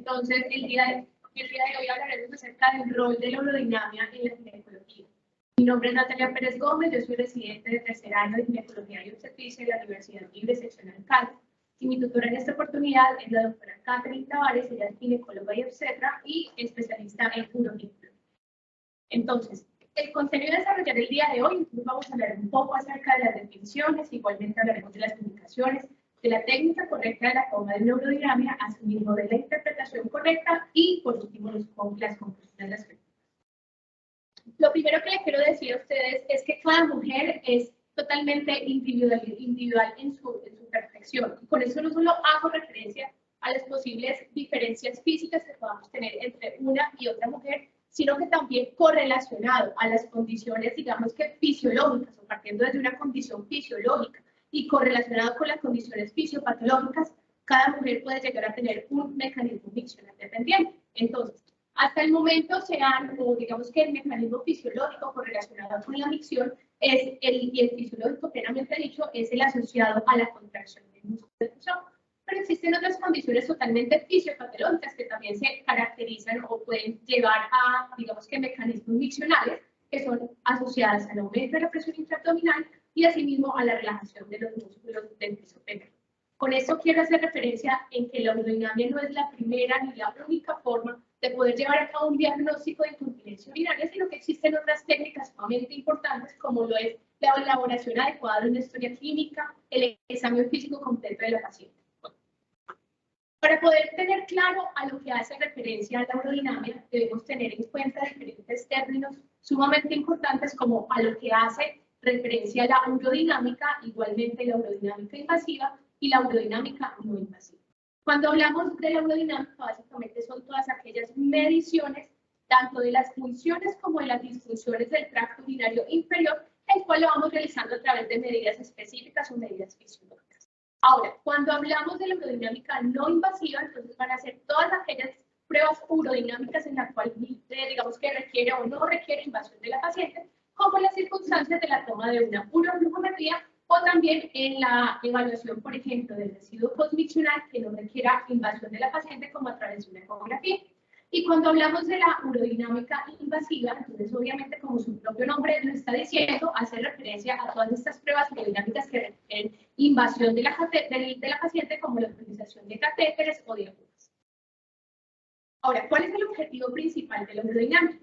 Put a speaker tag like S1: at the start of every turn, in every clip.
S1: Entonces, el día de hoy hablaremos acerca del rol de la urodinamia en la ginecología. Mi nombre es Natalia Pérez Gómez, yo soy residente de tercer año de ginecología y obstetricia de la Universidad Libre Seccional Cali. Y mi tutora en esta oportunidad es la doctora Catherine Tavares, ella es ginecóloga y obstetra y especialista en uroginecología. Entonces, el contenido a desarrollar el día de hoy, entonces vamos a hablar un poco acerca de las definiciones, igualmente hablaremos de las indicaciones, de la técnica correcta de la toma de una urodinamia, asimismo de la interpretación correcta y, por último, las conclusiones de las preguntas. Lo primero que les quiero decir a ustedes es que cada mujer es totalmente individual en su perfección. Y con eso no solo hago referencia a las posibles diferencias físicas que podamos tener entre una y otra mujer, sino que también correlacionado a las condiciones, digamos que fisiológicas, o partiendo desde una condición fisiológica y correlacionado con las condiciones fisiopatológicas, cada mujer puede llegar a tener un mecanismo miccional dependiente. Entonces, hasta el momento digamos que el mecanismo fisiológico correlacionado con la micción y el fisiológico plenamente dicho es el asociado a la contracción del músculo del pezón. Pero existen otras condiciones totalmente fisiopatológicas que también se caracterizan o pueden llevar a, digamos que, mecanismos miccionales que son asociadas al aumento de la presión intraabdominal y asimismo a la relajación de los músculos del piso pélvico. Con esto quiero hacer referencia en que la urodinamia no es la primera ni la única forma de poder llevar a cabo un diagnóstico de incontinencia urinaria, sino que existen otras técnicas sumamente importantes como lo es la elaboración adecuada de una historia clínica, el examen físico completo de la paciente. Para poder tener claro a lo que hace referencia a la urodinamia, debemos tener en cuenta diferentes términos sumamente importantes como a lo que hace referencia a la urodinámica, igualmente la urodinámica invasiva y la urodinámica no invasiva. Cuando hablamos de la urodinámica, básicamente son todas aquellas mediciones, tanto de las funciones como de las disfunciones del tracto urinario inferior, el cual lo vamos realizando a través de medidas específicas o medidas fisiológicas. Ahora, cuando hablamos de la urodinámica no invasiva, entonces van a ser todas aquellas pruebas urodinámicas en las cuales, digamos que requiere o no requiere invasión de la paciente, como las circunstancias de la toma de una uroglucometría o también en la evaluación, por ejemplo, del residuo postmiccional que no requiera invasión de la paciente, como a través de una ecografía. Y cuando hablamos de la urodinámica invasiva, entonces obviamente como su propio nombre lo está diciendo, hace referencia a todas estas pruebas urodinámicas que requieren invasión de la paciente, como la utilización de catéteres o de agujas. Ahora, ¿cuál es el objetivo principal de la urodinámica?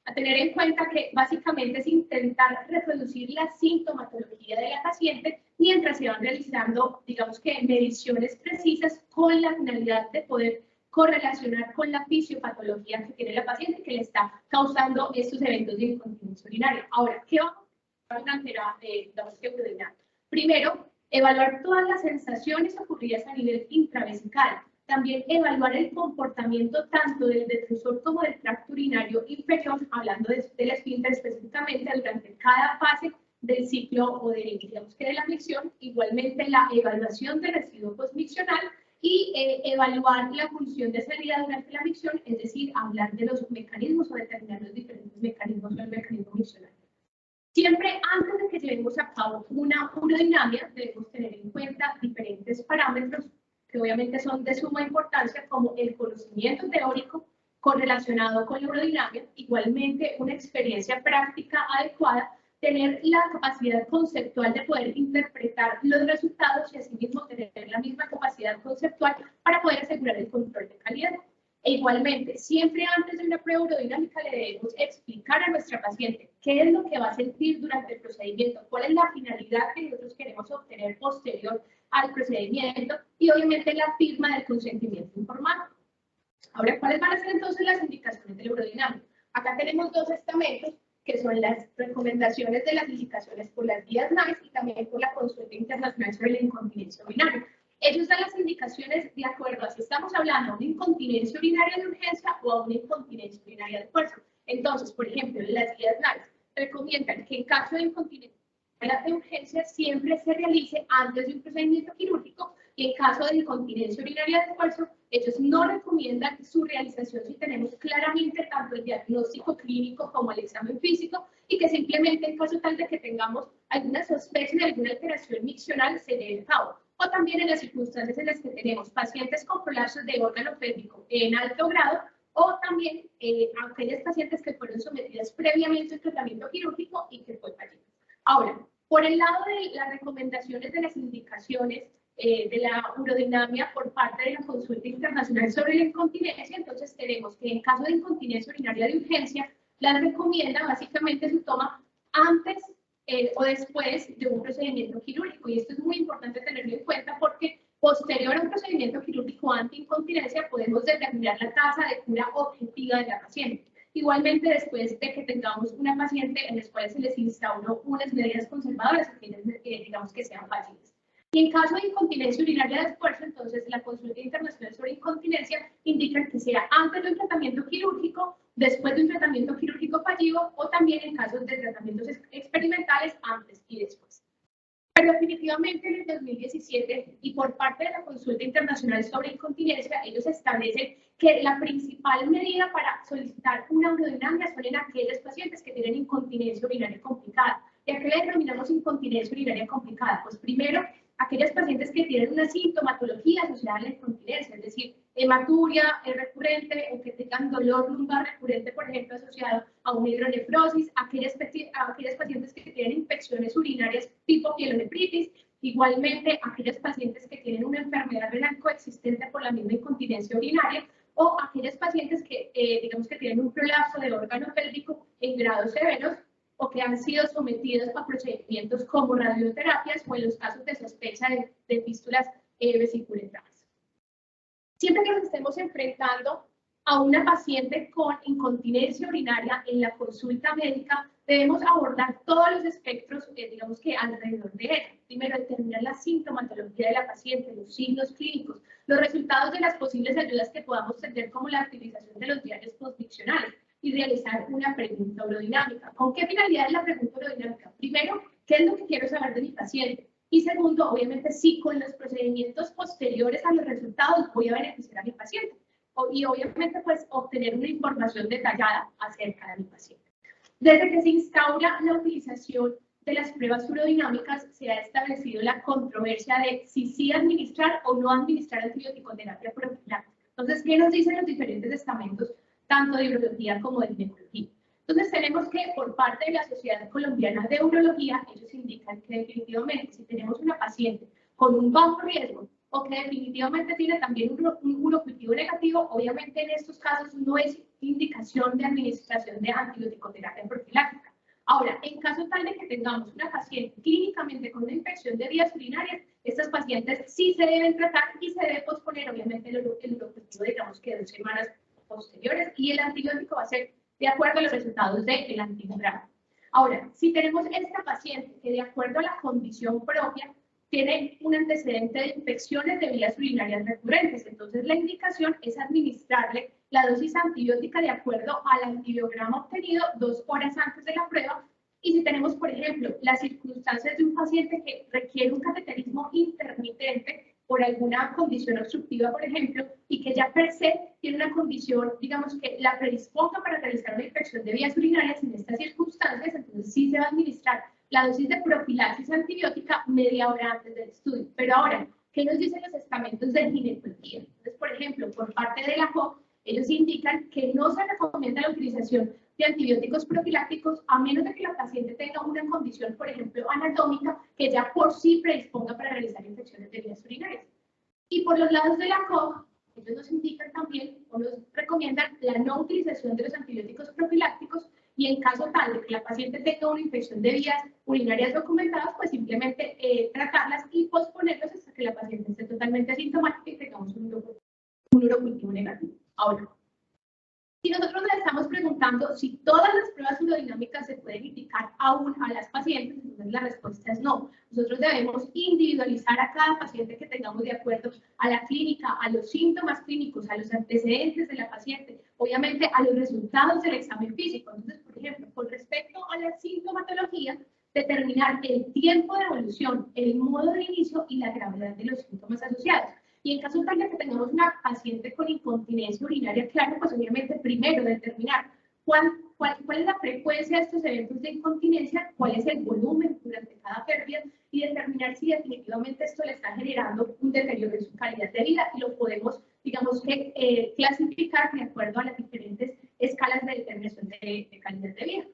S1: A tener en cuenta que básicamente es intentar reproducir la sintomatología de la paciente mientras se van realizando, digamos que, mediciones precisas con la finalidad de poder correlacionar con la fisiopatología que tiene la paciente que le está causando estos eventos de incontinencia urinaria. Ahora, ¿qué vamos a hacer durante la urodinámica? Primero, evaluar todas las sensaciones ocurridas a nivel intravesical. También evaluar el comportamiento tanto del detrusor como del tracto urinario inferior, hablando del esfínter específicamente durante cada fase del ciclo o digamos que de la micción, igualmente la evaluación del residuo postmiccional y evaluar la función de salida durante la micción, es decir, hablar de los mecanismos o determinar los diferentes mecanismos del mecanismo miccional. Siempre antes de que llevemos a cabo una urodinamia, debemos tener en cuenta diferentes parámetros que obviamente son de suma importancia, como el conocimiento teórico correlacionado con la urodinamia, igualmente una experiencia práctica adecuada, tener la capacidad conceptual de poder interpretar los resultados y asimismo tener la misma capacidad conceptual para poder asegurar el control de calidad. E igualmente, siempre antes de una prueba urodinámica le debemos explicar a nuestra paciente qué es lo que va a sentir durante el procedimiento, cuál es la finalidad que nosotros queremos obtener posterior al procedimiento y obviamente la firma del consentimiento informado. Ahora, ¿cuáles van a ser entonces las indicaciones de la urodinámica? Acá tenemos dos estamentos que son las recomendaciones de las indicaciones por las guías NICE y también por la Consulta Internacional sobre la Incontinencia Urinaria. Ellos dan las indicaciones de acuerdo a si estamos hablando de una incontinencia urinaria de urgencia o a una incontinencia urinaria de fuerza. Entonces, por ejemplo, las guías NICE recomiendan que en caso de incontinencia de urgencia siempre se realice antes de un procedimiento quirúrgico y en caso de incontinencia urinaria de esfuerzo, ellos no recomiendan su realización si tenemos claramente tanto el diagnóstico clínico como el examen físico y que simplemente en caso tal de que tengamos alguna sospecha de alguna alteración miccional se lleve a cabo. o también en las circunstancias en las que tenemos pacientes con prolapsos de órgano pélvico en alto grado, o también aquellas pacientes que fueron sometidas previamente al tratamiento quirúrgico y que fue fallido. Ahora, por el lado de las recomendaciones de las indicaciones de la urodinamia por parte de la Consulta Internacional sobre la Incontinencia, entonces tenemos que en caso de incontinencia urinaria de urgencia, las recomienda básicamente su toma antes o después de un procedimiento quirúrgico. Y esto es muy importante tenerlo en cuenta porque posterior a un procedimiento quirúrgico anti-incontinencia podemos determinar la tasa de cura objetiva de la paciente. Igualmente, después de que tengamos una paciente en la cual se les instauró unas medidas conservadoras, aquellas digamos que sean fáciles. Y en caso de incontinencia urinaria de esfuerzo, entonces la Consulta Internacional sobre Incontinencia indica que sea antes de un tratamiento quirúrgico, después de un tratamiento quirúrgico fallido o también en casos de tratamientos experimentales antes y después. Pero definitivamente en el 2017 y por parte de la Consulta Internacional sobre Incontinencia, ellos establecen que la principal medida para solicitar una urodinamia son en aquellos pacientes que tienen incontinencia urinaria complicada. ¿Y a qué le denominamos incontinencia urinaria complicada? Pues primero, aquellas pacientes que tienen una sintomatología asociada a la incontinencia, es decir, hematuria recurrente o que tengan dolor lumbar recurrente, por ejemplo, asociado a una hidronefrosis, aquellas pacientes que tienen infecciones urinarias tipo pielonefritis, igualmente aquellas pacientes que tienen una enfermedad renal coexistente por la misma incontinencia urinaria, o aquellas pacientes que, digamos que tienen un prolapso de órgano pélvico en grados severos, o que han sido sometidos a procedimientos como radioterapias o en los casos de sospecha de fístulas vesiculetras. Siempre que nos estemos enfrentando a una paciente con incontinencia urinaria en la consulta médica, debemos abordar todos los espectros, digamos que alrededor de ella. Primero, determinar la sintomatología de la paciente, los signos clínicos, los resultados de las posibles ayudas que podamos tener, como la utilización de los diarios postdiccionales, y realizar una pregunta urodinámica. ¿Con qué finalidad es la pregunta urodinámica? Primero, ¿qué es lo que quiero saber de mi paciente? Y segundo, obviamente, si con los procedimientos posteriores a los resultados voy a beneficiar a mi paciente. Y obviamente, pues, obtener una información detallada acerca de mi paciente. Desde que se instaura la utilización de las pruebas urodinámicas, se ha establecido la controversia de si sí administrar o no administrar antibiótico-terapia profiláctica. Entonces, ¿qué nos dicen los diferentes estamentos, tanto de urología como de ginecología? Entonces tenemos que por parte de la Sociedad Colombiana de Urología, ellos indican que definitivamente si tenemos una paciente con un bajo riesgo o que definitivamente tiene también un urocultivo negativo, obviamente en estos casos no es indicación de administración de antibiótico-terapia profiláctica. Ahora, en caso tal de que tengamos una paciente clínicamente con una infección de vías urinarias, estas pacientes sí se deben tratar y se debe posponer obviamente el urocultivo, digamos que 2 semanas posteriores, y el antibiótico va a ser de acuerdo a los resultados del antigramo. Ahora, si tenemos esta paciente que de acuerdo a la condición propia tiene un antecedente de infecciones de vías urinarias recurrentes, entonces la indicación es administrarle la dosis antibiótica de acuerdo al antibiograma obtenido 2 horas antes de la prueba. Y si tenemos, por ejemplo, las circunstancias de un paciente que requiere un cateterismo intermitente por alguna condición obstructiva, por ejemplo, y que ya per se tiene una condición, digamos, que la predisponga para realizar una infección de vías urinarias en estas circunstancias, entonces sí se va a administrar la dosis de profilaxis antibiótica media hora antes del estudio. Pero ahora, ¿qué nos dicen los estamentos de ginecología? Entonces, por ejemplo, por parte de la COP, ellos indican que no se recomienda la utilización de antibióticos profilácticos a menos de que la paciente tenga una condición, por ejemplo, anatómica, que ya por sí predisponga para realizar infecciones de vías urinarias. Y por los lados de la COP, ellos nos indican también o nos recomiendan la no utilización de los antibióticos profilácticos, y en caso tal de que la paciente tenga una infección de vías urinarias documentadas, pues simplemente tratarlas y posponerlas hasta que la paciente esté totalmente asintomática y tengamos un urocultivo negativo. Ahora, si nosotros le estamos preguntando si todas las pruebas urodinámicas se pueden indicar aún a las pacientes, entonces la respuesta es no. Nosotros debemos individualizar a cada paciente que tengamos de acuerdo a la clínica, a los síntomas clínicos, a los antecedentes de la paciente, obviamente a los resultados del examen físico. Entonces, por ejemplo, con respecto a la sintomatología, determinar el tiempo de evolución, el modo de inicio y la gravedad de los síntomas asociados. Y en caso tal de que tengamos una paciente con incontinencia urinaria, claro, pues obviamente primero determinar ¿Cuál es la frecuencia de estos eventos de incontinencia? ¿Cuál es el volumen durante cada pérdida? Y determinar si definitivamente esto le está generando un deterioro en su calidad de vida, y lo podemos, digamos que, clasificar de acuerdo a las diferentes escalas de determinación de calidad de vida.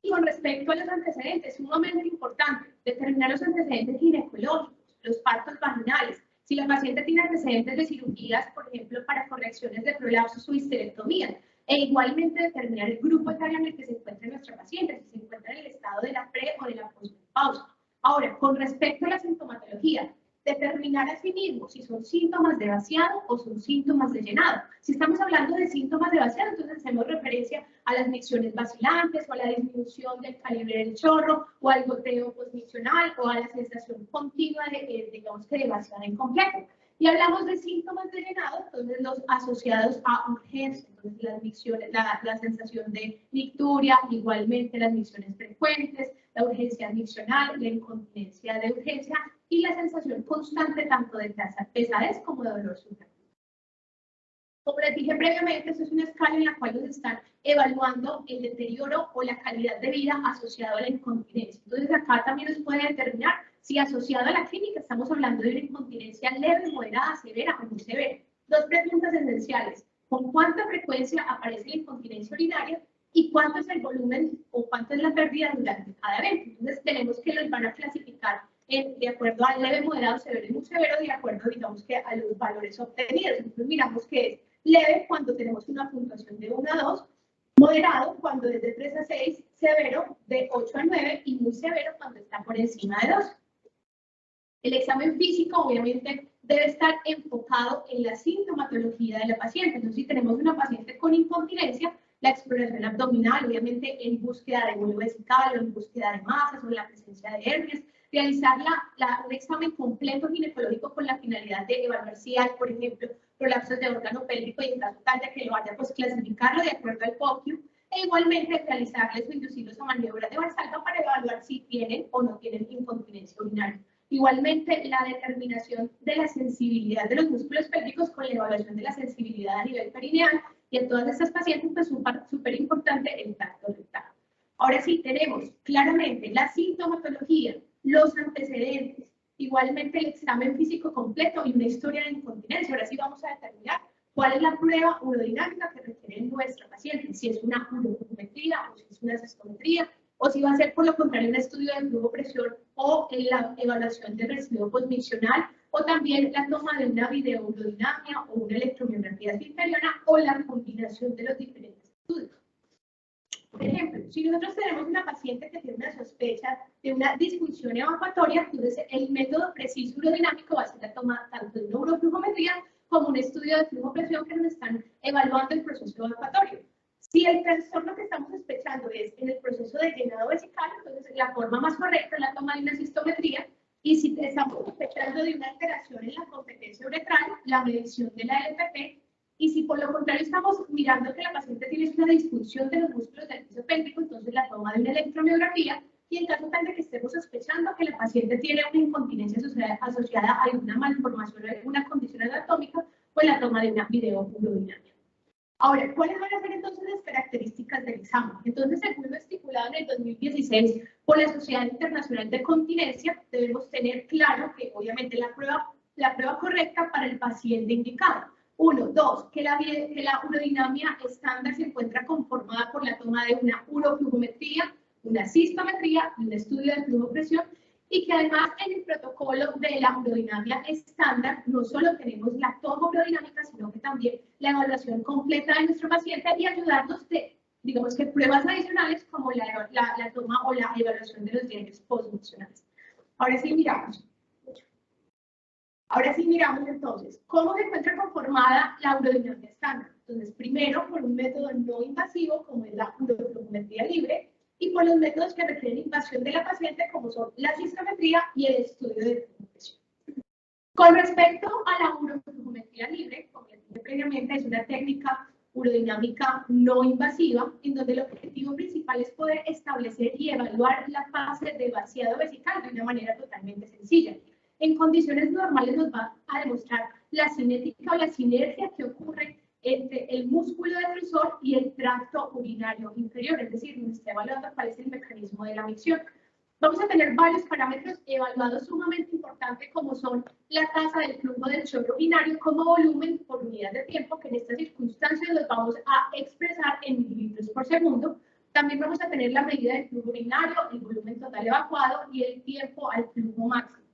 S1: Y con respecto a los antecedentes, es sumamente importante determinar los antecedentes ginecológicos, los partos vaginales. Si la paciente tiene antecedentes de cirugías, por ejemplo, para correcciones de prolapsos o histerectomía, e igualmente determinar el grupo etario en el que se encuentra nuestra paciente, si se encuentra en el estado de la pre o de la posmenopausia. Ahora, con respecto a la sintomatología, determinar asimismo si son síntomas de vaciado o son síntomas de llenado. Si estamos hablando de síntomas de vaciado, entonces hacemos referencia a las micciones vacilantes o a la disminución del calibre del chorro o al goteo postmiccional o a la sensación continua de, digamos que de vaciado incompleto. Y hablamos de síntomas de llenado, entonces los asociados a urgencia, entonces las micciones, la sensación de nicturia, igualmente las micciones frecuentes, la urgencia miccional, la incontinencia de urgencia y la sensación constante tanto de pesadez como de dolor subjetivo. Como les dije previamente, esto es una escala en la cual nos están evaluando el deterioro o la calidad de vida asociado a la incontinencia. Entonces acá también nos puede determinar si asociado a la clínica estamos hablando de una incontinencia leve, moderada, severa o muy severa. Dos preguntas esenciales: ¿con cuánta frecuencia aparece la incontinencia urinaria? ¿Y cuánto es el volumen o cuánto es la pérdida durante cada evento? Entonces tenemos que los van a clasificar de acuerdo al leve, moderado, severo y muy severo, de acuerdo, digamos que a los valores obtenidos. Entonces miramos que es leve cuando tenemos una puntuación de 1 a 2, moderado cuando es de 3 a 6, severo de 8 a 9 y muy severo cuando está por encima de 2. El examen físico obviamente debe estar enfocado en la sintomatología de la paciente. Entonces, si tenemos una paciente con incontinencia, la exploración abdominal, obviamente en búsqueda de bolo vesical o en búsqueda de masas o en la presencia de hernias, realizar un examen completo ginecológico con la finalidad de evaluar si hay, por ejemplo, prolapsos de órgano pélvico y en caso tal de que lo haya, pues clasificarlo de acuerdo al POCU, e igualmente realizarles o inducirlos a maniobras de Valsalva para evaluar si tienen o no tienen incontinencia urinaria. Igualmente, la determinación de la sensibilidad de los músculos pélvicos con la evaluación de la sensibilidad a nivel perineal, y en todas estas pacientes, pues súper importante el tacto rectal. Ahora sí, tenemos claramente la sintomatología, los antecedentes, igualmente el examen físico completo y una historia de incontinencia. Ahora sí vamos a determinar cuál es la prueba urodinámica que requiere nuestra paciente, si es una urometría o si es una cestometría, o si va a ser por lo contrario un estudio de flujo presión o en la evaluación del residuo postmiccional, o también la toma de una videourodinamia o una electromiografía esfinteriana o la combinación de los diferentes estudios. Por ejemplo, si nosotros tenemos una paciente que tiene una sospecha de una disfunción evacuatoria, entonces el método preciso urodinámico va a ser la toma tanto de una uroflujometría como un estudio de flujo presión que nos están evaluando el proceso evacuatorio. Si el trastorno que estamos sospechando es en el proceso de llenado vesical, entonces la forma más correcta es la toma de una cistometría, y si estamos sospechando de una alteración en la competencia uretral, la medición de la LPP, y si por lo contrario estamos mirando que la paciente tiene una disfunción de los músculos del piso pélvico, entonces la toma de una electromiografía, y en caso tal de que estemos sospechando que la paciente tiene una incontinencia asociada a alguna malformación o alguna condición anatómica, pues la toma de una videourodinamia. Ahora, ¿cuáles van a ser entonces las características del examen? Entonces, según lo estipulado en el 2016 por la Sociedad Internacional de Continencia, debemos tener claro que obviamente la prueba correcta para el paciente indicado. 1, 2, que la urodinamia estándar se encuentra conformada por la toma de una uroflujometría, una cistometría y un estudio de flujo presión, y que además en el protocolo de la urodinamia estándar no solo tenemos la toma urodinámica, sino que también la evaluación completa de nuestro paciente y ayudarnos de, digamos que pruebas adicionales como la toma o la evaluación de los dientes postmiccionales. Ahora sí miramos entonces cómo se encuentra conformada la urodinamia estándar. Entonces, primero por un método no invasivo como es la uroflujometría libre, y por los métodos que requieren invasión de la paciente, como son la cistometría y el estudio de flujo presión. Con respecto a la uroflujometría libre, como les dije previamente, es una técnica urodinámica no invasiva, en donde el objetivo principal es poder establecer y evaluar la fase de vaciado vesical de una manera totalmente sencilla. En condiciones normales nos va a demostrar la cinética o la sinergia que ocurre entre el músculo detrusor y el tracto urinario inferior, es decir, nos está evaluando cuál es el mecanismo de la micción. Vamos a tener varios parámetros evaluados sumamente importantes, como son la tasa del flujo del chorro urinario como volumen por unidad de tiempo, que en estas circunstancias los vamos a expresar en mililitros por segundo. También vamos a tener la medida del flujo urinario, el volumen total evacuado y el tiempo al flujo máximo.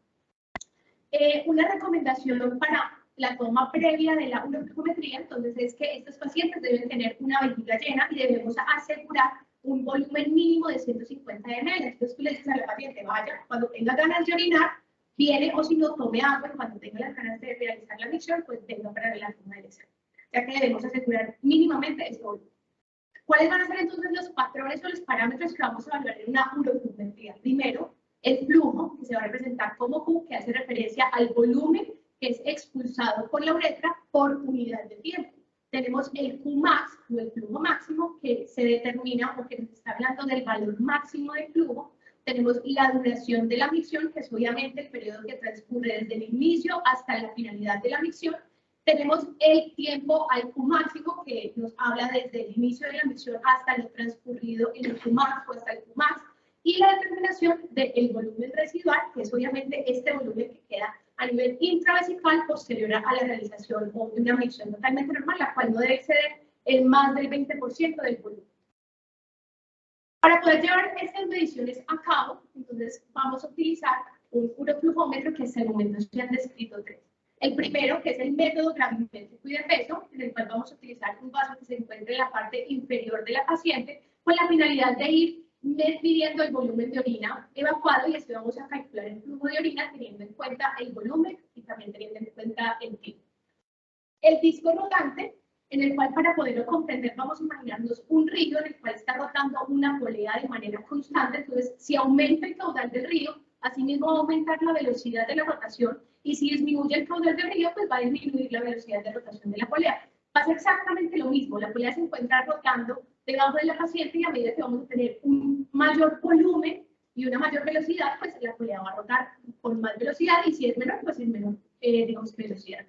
S1: Una recomendación para la toma previa de la uroflujometría, entonces, es que estos pacientes deben tener una vejiga llena y debemos asegurar un volumen mínimo de 150 ml. Entonces, tú le dices a la paciente, vaya, cuando tenga ganas de orinar, viene, o si no, tome agua, y cuando tenga las ganas de realizar la micción, pues venga para la toma del examen, ya que debemos asegurar mínimamente este volumen. ¿Cuáles van a ser entonces los patrones o los parámetros que vamos a evaluar en una uroflujometría? Primero, el flujo, que se va a representar como Q, que hace referencia al volumen que es expulsado por la uretra por unidad de tiempo. Tenemos el Qmax, o el flujo máximo, que se determina, o que nos está hablando del valor máximo de flujo. Tenemos la duración de la micción, que es obviamente el periodo que transcurre desde el inicio hasta la finalidad de la micción. Tenemos el tiempo al Q máximo, que nos habla desde el inicio de la micción hasta lo transcurrido en el Qmax o hasta el Qmax. Y la determinación del volumen residual, que es obviamente este volumen que queda a nivel intravesical posterior a la realización de una micción totalmente normal, la cual no debe exceder el más del 20% del volumen. Para poder llevar estas mediciones a cabo, entonces vamos a utilizar un uroflujómetro, que hasta el momento se han descrito tres. El primero, que es el método gravimétrico y de peso, en el cual vamos a utilizar un vaso que se encuentra en la parte inferior de la paciente, con la finalidad de ir midiendo el volumen de orina evacuado, y así vamos a calcular el flujo de orina teniendo en cuenta el volumen y también teniendo en cuenta el tiempo. El disco rotante, en el cual, para poderlo comprender, vamos a imaginarnos un río en el cual está rotando una polea de manera constante. Entonces, si aumenta el caudal del río, asimismo va a aumentar la velocidad de la rotación, y si disminuye el caudal del río, pues va a disminuir la velocidad de rotación de la polea. Pasa exactamente lo mismo, la polea se encuentra rotando debajo de la paciente, y a medida que vamos a tener un mayor volumen y una mayor velocidad, pues la polea va a rotar con más velocidad, y si es menor, pues es menor, digamos, velocidad.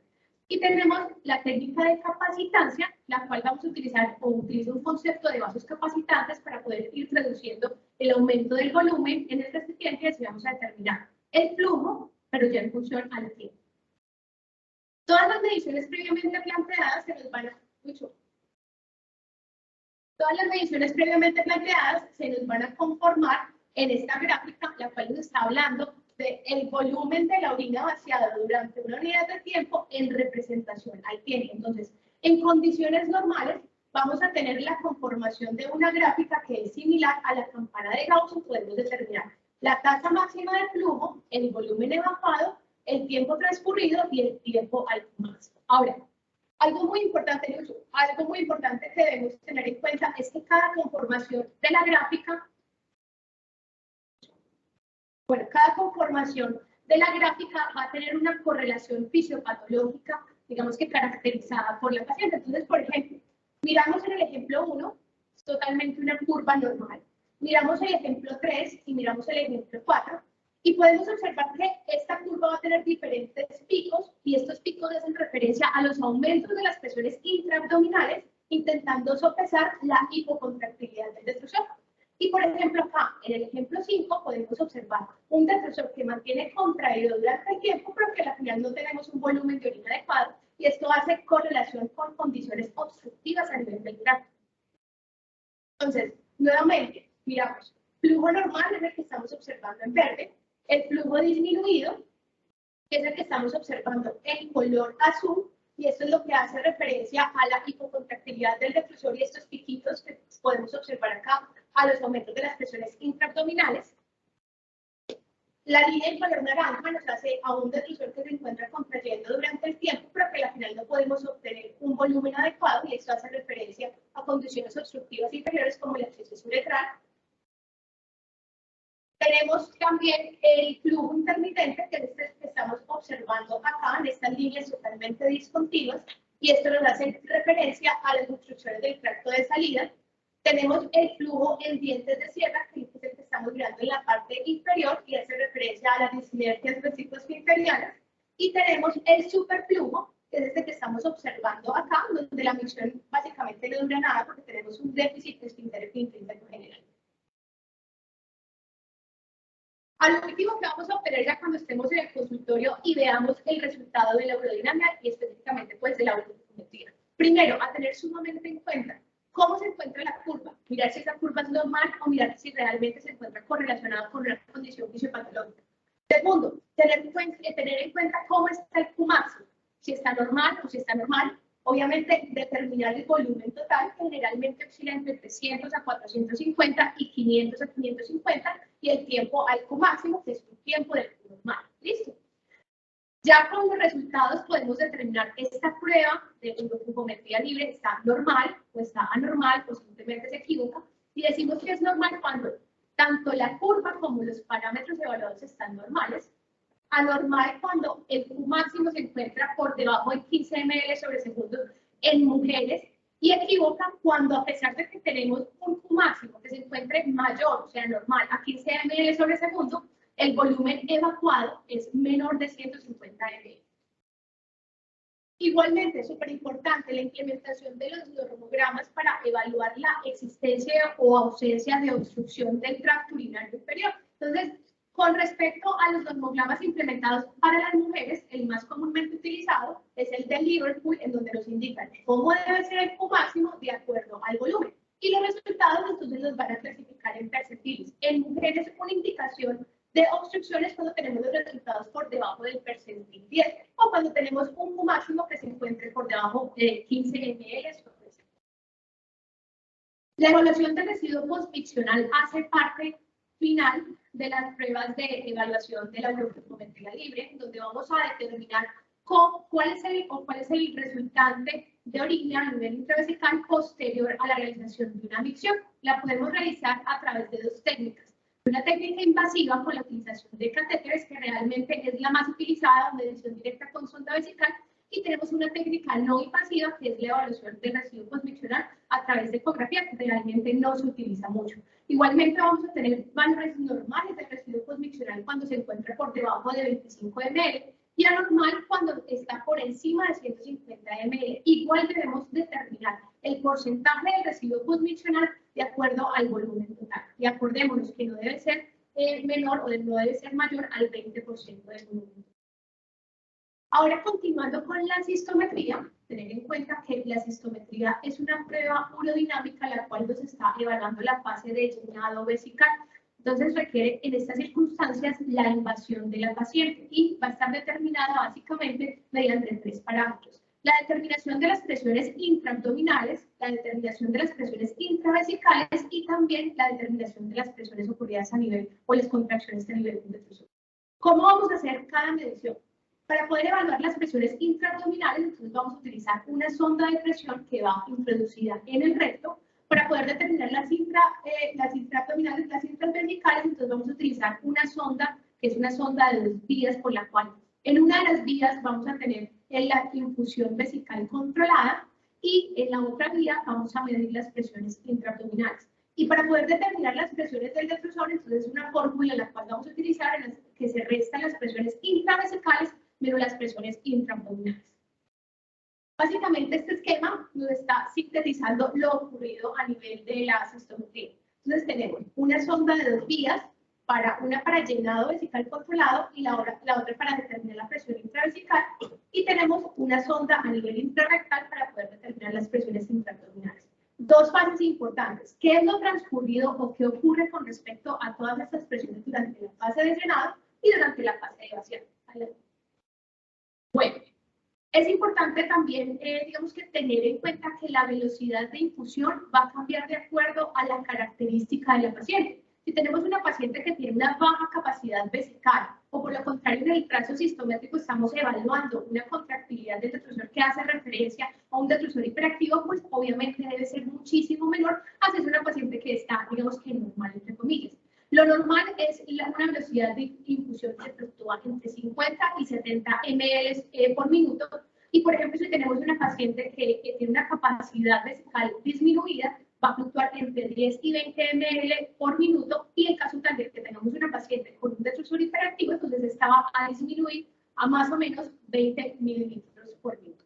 S1: Y tenemos la técnica de capacitancia, la cual vamos a utilizar, o utiliza un concepto de vasos capacitantes para poder ir reduciendo el aumento del volumen en el recipiente, y así vamos a determinar el flujo, pero ya en función al tiempo. Todas las mediciones previamente planteadas se nos van a... Todas las mediciones previamente planteadas se nos van a conformar en esta gráfica, la cual nos está hablando del volumen de la orina vaciada durante una unidad de tiempo en representación al tiempo. Entonces, en condiciones normales, vamos a tener la conformación de una gráfica que es similar a la campana de Gauss. Podemos determinar la tasa máxima de flujo, el volumen evacuado, el tiempo transcurrido y el tiempo al máximo. Ahora, algo muy importante que debemos tener en cuenta es que cada conformación de la gráfica, cada conformación de la gráfica va a tener una correlación fisiopatológica, digamos que caracterizada por la paciente. Entonces, por ejemplo, miramos en el ejemplo 1, es totalmente una curva normal. Miramos el ejemplo 3 y miramos el ejemplo 4. Y podemos observar que esta curva va a tener diferentes picos, y estos picos hacen referencia a los aumentos de las presiones intraabdominales, intentando sopesar la hipocontractilidad del detrusor. Y por ejemplo acá, en el ejemplo 5, podemos observar un detrusor que mantiene contraído durante el tiempo, pero que al final no tenemos un volumen de orina adecuado, y esto hace correlación con condiciones obstructivas a nivel del tracto. Entonces, nuevamente, miramos, flujo normal es el que estamos observando en verde, el flujo disminuido, que es el que estamos observando en color azul, y esto es lo que hace referencia a la hipocontractilidad del detrusor, y estos piquitos que podemos observar acá a los aumentos de las presiones intraabdominales. La línea en color naranja nos hace a un detrusor que se encuentra contrayendo durante el tiempo, pero que al final no podemos obtener un volumen adecuado, y esto hace referencia a condiciones obstructivas inferiores como el absceso uretral. Tenemos también el flujo intermitente, que es este que estamos observando acá en estas líneas totalmente discontinuas, y esto nos hace referencia a las obstrucciones del tracto de salida. Tenemos el flujo en dientes de sierra, que es el que estamos mirando en la parte inferior, y hace referencia a las disinergias vesicosfínterianas. Y tenemos el superflujo, que es este que estamos observando acá, donde la micción básicamente no dura nada porque tenemos un déficit esfínterico intrínseco general. Al último que vamos a obtener ya cuando estemos en el consultorio y veamos el resultado de la urodinamia y específicamente pues de la urometría. Primero, a tener sumamente en cuenta cómo se encuentra la curva, mirar si esa curva es normal o mirar si realmente se encuentra correlacionada con una condición fisiopatológica. Segundo, tener en cuenta cómo está el Q máximo, si está normal o si está normal. Obviamente, determinar el volumen total, que generalmente oscila entre 300 a 450 y 500 a 550, y el tiempo al Q máximo, que es un tiempo del Q normal. ¿Listo? Ya con los resultados podemos determinar esta prueba de urometría libre está normal, o está anormal, o simplemente se equivoca, y decimos que es normal cuando tanto la curva como los parámetros evaluados están normales. Anormal cuando el Q máximo se encuentra por debajo de 15 ml sobre segundo en mujeres, y equivoca cuando, a pesar de que tenemos un Q máximo que se encuentre mayor, o sea, normal, a 15 ml sobre segundo, el volumen evacuado es menor de 150 ml. Igualmente, es súper importante la implementación de los normogramas para evaluar la existencia o ausencia de obstrucción del tracto urinario inferior. Entonces, con respecto a los normogramas implementados para las mujeres, el más comúnmente utilizado es el de Liverpool, en donde nos indican cómo debe ser el Q máximo de acuerdo al volumen. Y los resultados entonces los van a clasificar en percentiles. En mujeres, una indicación de obstrucciones cuando tenemos los resultados por debajo del percentil 10 o cuando tenemos un Q máximo que se encuentre por debajo de 15 ml. La evaluación del residuo postmiccional hace parte final de las pruebas de evaluación de la urometría libre, donde vamos a determinar cuál es el resultante de orina a nivel intravesical posterior a la realización de una micción. La podemos realizar a través de dos técnicas. Una técnica invasiva con la utilización de catéteres, que realmente es la más utilizada, medición directa con sonda vesical, y tenemos una técnica no invasiva, que es la evaluación del residuo postmiccional a través de ecografía, que realmente no se utiliza mucho. Igualmente vamos a tener valores normales del residuo postmiccional cuando se encuentra por debajo de 25 ml y anormal cuando está por encima de 150 ml. Igual debemos determinar el porcentaje del residuo postmiccional de acuerdo al volumen total. Y acordémonos que no debe ser menor o no debe ser mayor al 20% del volumen. Ahora, continuando con la cistometría, tener en cuenta que la cistometría es una prueba urodinámica la cual nos está evaluando la fase de llenado vesical. Entonces requiere en estas circunstancias la invasión de la paciente y va a estar determinada básicamente mediante tres parámetros. La determinación de las presiones intraabdominales, la determinación de las presiones intravesicales y también la determinación de las presiones ocurridas a nivel o las contracciones a nivel del recto. ¿Cómo vamos a hacer cada medición? Para poder evaluar las presiones intraabdominales, entonces vamos a utilizar una sonda de presión que va introducida en el recto. Para poder determinar las intraabdominales, las intravesicales, entonces vamos a utilizar una sonda, que es una sonda de 2 vías, por la cual en una de las vías vamos a tener la infusión vesical controlada y en la otra vía vamos a medir las presiones intraabdominales. Y para poder determinar las presiones del detrusor, entonces es una fórmula la cual vamos a utilizar en la que se restan las presiones intravesicales menos las presiones intraabdominales. Básicamente este esquema nos está sintetizando lo ocurrido a nivel de la cistometría. Entonces tenemos una sonda de 2 vías, una para llenado vesical controlado y la otra para determinar la presión intravesical, y tenemos una sonda a nivel intrarrectal para poder determinar las presiones intraabdominales. Dos fases importantes. ¿Qué es lo transcurrido o qué ocurre con respecto a todas estas presiones durante la fase de llenado y durante la fase de vaciado? Bueno, es importante también, digamos que tener en cuenta que la velocidad de infusión va a cambiar de acuerdo a la característica de la paciente. Si tenemos una paciente que tiene una baja capacidad vesical, o por lo contrario en el trazo cistométrico estamos evaluando una contractilidad del detrusor que hace referencia a un detrusor hiperactivo, pues obviamente debe ser muchísimo menor a si es una paciente que está, digamos que normal, entre comillas. Lo normal es una velocidad de infusión que fluctúa entre 50 y 70 ml por minuto. Y, por ejemplo, si tenemos una paciente que tiene una capacidad vesical disminuida, va a fluctuar entre 10 y 20 ml por minuto. Y en caso tal de que tengamos una paciente con un detrusor hiperactivo, entonces esta va a disminuir a más o menos 20 mililitros por minuto.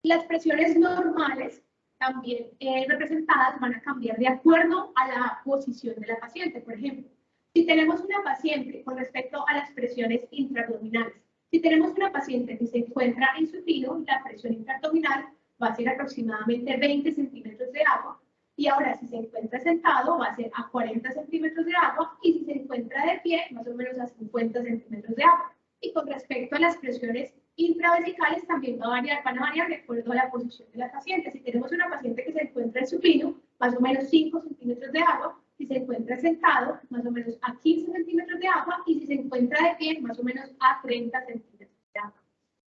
S1: Las presiones normales, también representadas, van a cambiar de acuerdo a la posición de la paciente. Por ejemplo, si tenemos una paciente con respecto a las presiones intraabdominales, si tenemos una paciente que se encuentra en supino, la presión intraabdominal va a ser aproximadamente 20 centímetros de agua. Y ahora, si se encuentra sentado, va a ser a 40 centímetros de agua. Y si se encuentra de pie, más o menos a 50 centímetros de agua. Y con respecto a las presiones intravesicales, también van a variar de acuerdo a la posición de la paciente. Si tenemos una paciente que se encuentra en supino, más o menos 5 centímetros de agua. Si se encuentra sentado, más o menos a 15 centímetros de agua. Y si se encuentra de pie, más o menos a 30 centímetros de agua.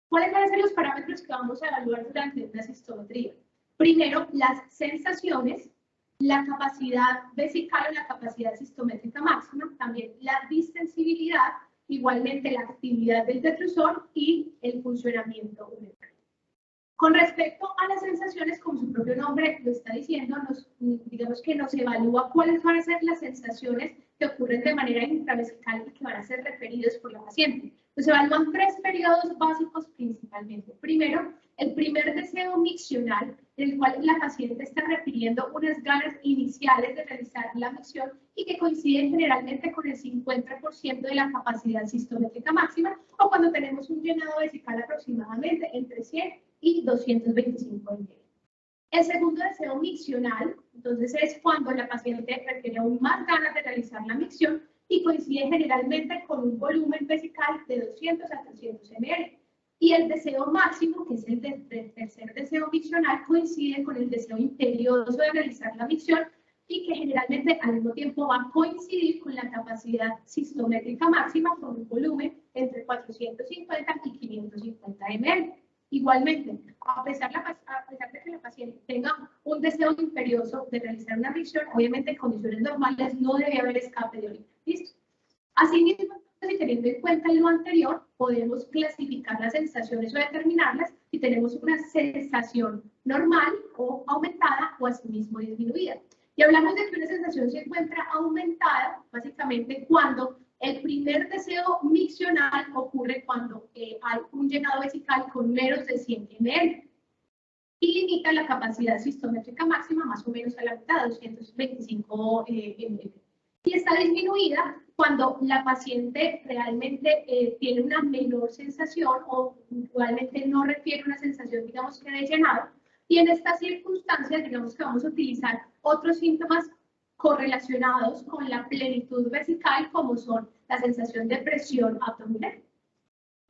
S1: ¿Cuáles van a ser los parámetros que vamos a evaluar durante una cistometría? Primero, las sensaciones, la capacidad vesical o la capacidad cistométrica máxima, también la distensibilidad, igualmente la actividad del detrusor y el funcionamiento uretral. Con respecto a las sensaciones, como su propio nombre lo está diciendo, digamos que nos evalúa cuáles van a ser las sensaciones que ocurren de manera intravesical y que van a ser referidos por la paciente. Nos evalúan 3 periodos básicos principalmente. Primero, el primer deseo miccional, en el cual la paciente está refiriendo unas ganas iniciales de realizar la micción y que coinciden generalmente con el 50% de la capacidad cistométrica máxima, o cuando tenemos un llenado vesical aproximadamente entre 100 y 225 ml. El segundo deseo miccional, entonces, es cuando la paciente requiere aún más ganas de realizar la micción y coincide generalmente con un volumen vesical de 200 a 300 ml. Y el deseo máximo, que es el tercer deseo miccional, coincide con el deseo imperioso de realizar la micción y que generalmente al mismo tiempo va a coincidir con la capacidad cistométrica máxima con un volumen entre 450 y 550 ml. Igualmente, a pesar de que la paciente tenga un deseo imperioso de realizar una micción, obviamente en condiciones normales no debe haber escape de orina. ¿Listo? Asimismo, y teniendo en cuenta lo anterior, podemos clasificar las sensaciones o determinarlas si tenemos una sensación normal o aumentada o asimismo disminuida. Y hablamos de que una sensación se encuentra aumentada, básicamente cuando el primer deseo miccional ocurre cuando hay un llenado vesical con menos de 100 ml y limita la capacidad cistométrica máxima más o menos a la mitad, 225 ml. Y está disminuida cuando la paciente realmente tiene una menor sensación o igualmente no refiere una sensación, digamos que de llenado. Y en estas circunstancias, digamos que vamos a utilizar otros síntomas correlacionados con la plenitud vesical, como son la sensación de presión abdominal.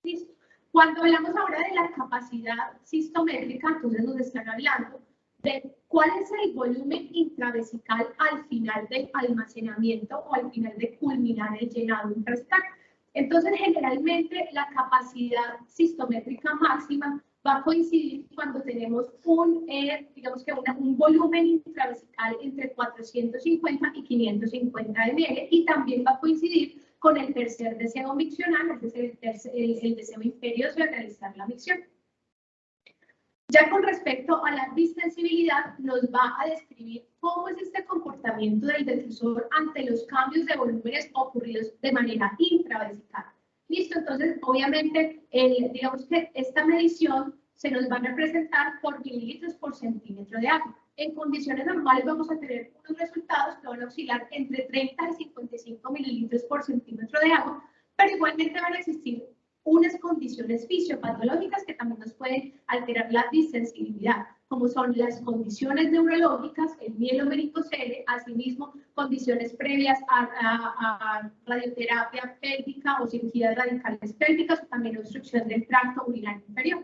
S1: ¿Listo? Cuando hablamos ahora de la capacidad cistométrica, entonces nos están hablando de cuál es el volumen intravesical al final del almacenamiento o al final de culminar el llenado intravesical. Entonces, generalmente, la capacidad cistométrica máxima va a coincidir cuando tenemos digamos que un volumen intravesical entre 450 y 550 ml y también va a coincidir con el tercer deseo miccional, es decir, el deseo imperioso de realizar la micción. Ya con respecto a la distensibilidad, nos va a describir cómo es este comportamiento del detrusor ante los cambios de volúmenes ocurridos de manera intravesical. Listo, entonces, obviamente, digamos que esta medición se nos va a representar por mililitros por centímetro de agua. En condiciones normales vamos a tener unos resultados que van a oscilar entre 30 y 55 mililitros por centímetro de agua, pero igualmente van a existir unas condiciones fisiopatológicas que también nos pueden alterar la distensibilidad, como son las condiciones neurológicas, el mielovaricocele, asimismo condiciones previas a radioterapia pélvica o cirugías radicales pélvicas, o también obstrucción del tracto urinario inferior.